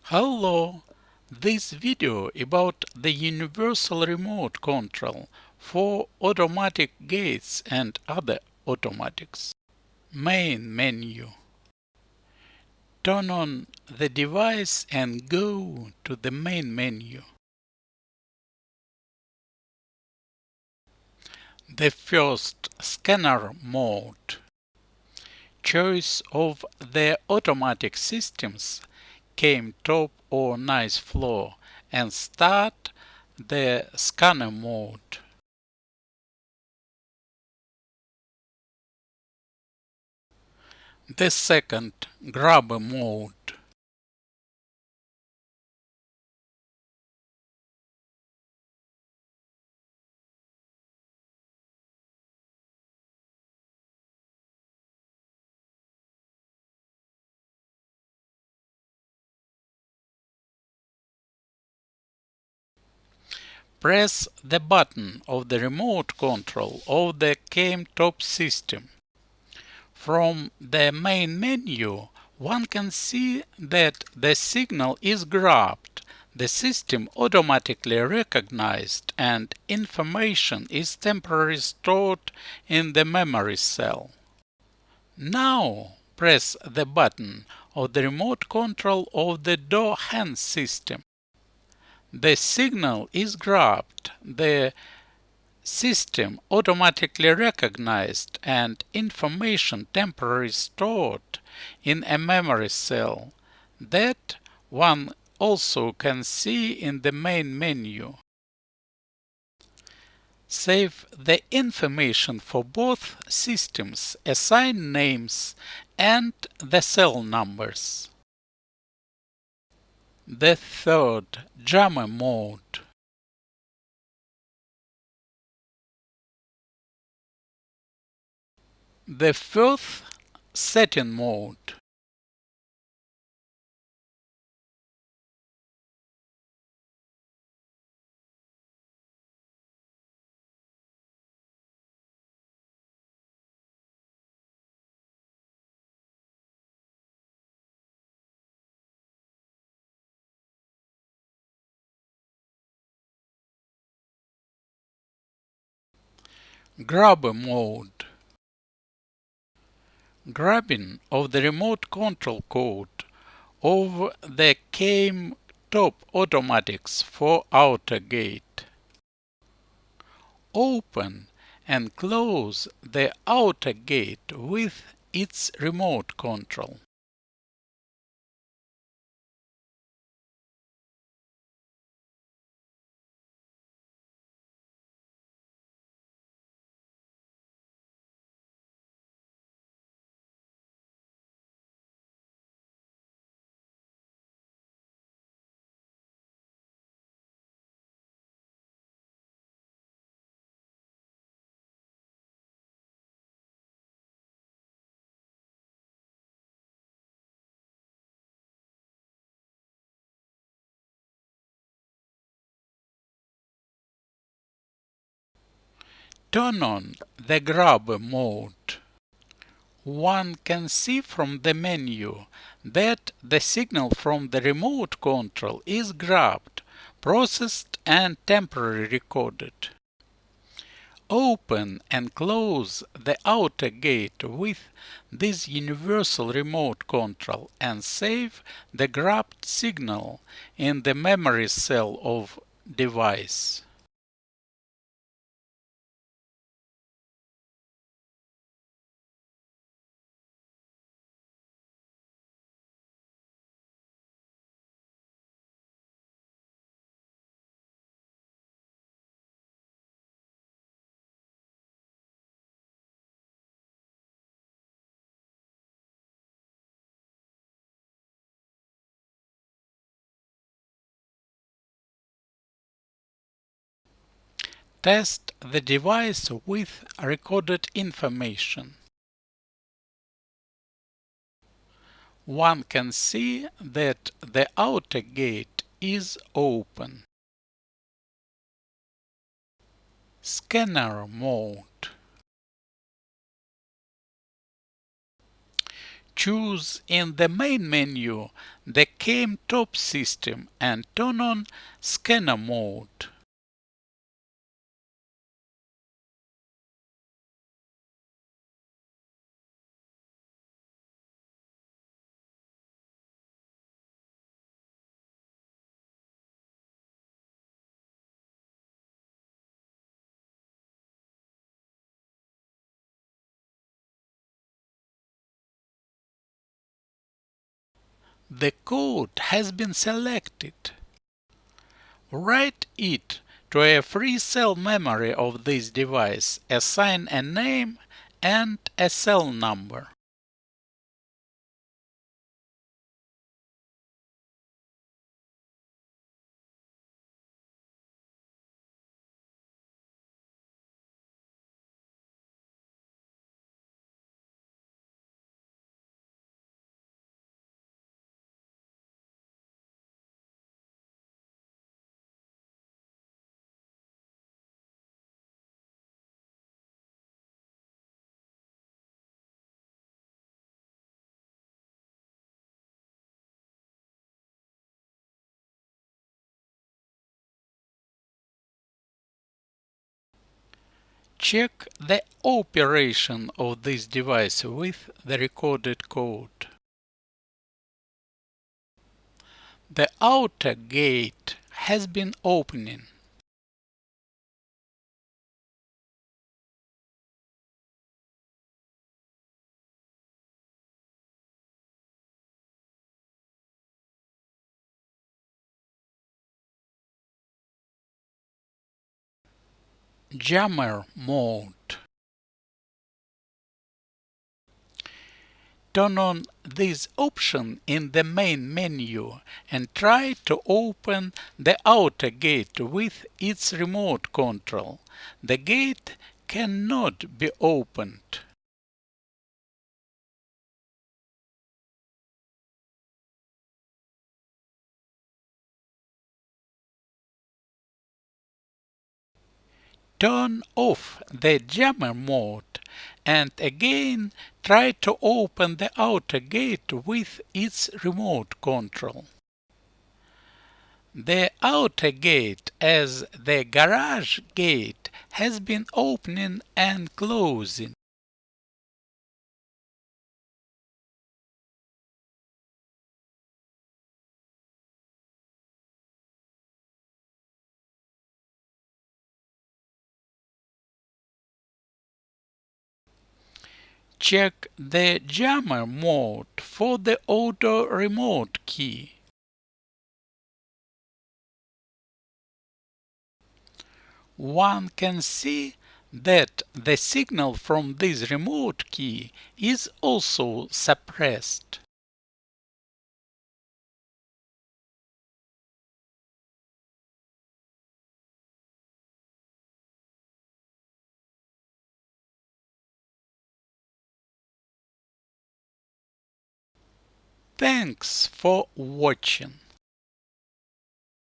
Hello! This video about the universal remote control for automatic gates and other automatics. Main menu. Turn on the device and go to the main menu. The first, scanner mode. Choice of the automatic systems, came top or nice floor, and start the scanner mode. The second, grabber mode. Press the button of the remote control of the came top system. From the main menu, one can see that the signal is grabbed, the system automatically recognized, and information is temporarily stored in the memory cell. Now press the button of the remote control of the door hand system. The signal is grabbed, the system automatically recognized, and information temporarily stored in a memory cell that one also can see in the main menu. Save the information for both systems, assign names, and the cell numbers. The third, jammer mode. The fourth, setting mode. Grabber mode. Grabbing of the remote control code of the came top automatics for outer gate. Open and close the outer gate with its remote control. Turn on the grabber mode. One can see from the menu that the signal from the remote control is grabbed, processed, and temporarily recorded. Open and close the outer gate with this universal remote control and save the grabbed signal in the memory cell of device. Test the device with recorded information. One can see that the outer gate is open. Scanner mode. choose in the main menu the Came Top system and turn on Scanner mode. The code has been selected. Write it to a free cell memory of this device, assign a name and a cell number. Check the operation of this device with the recorded code. The outer gate has been opening. Jammer mode. Turn on this option in the main menu and try to open the outer gate with its remote control. The gate cannot be opened. Turn off the jammer mode and again try to open the outer gate with its remote control. The outer gate, as the garage gate, has been opening and closing. Check the jammer mode for the auto remote key. One can see that the signal from this remote key is also suppressed. Thanks for watching.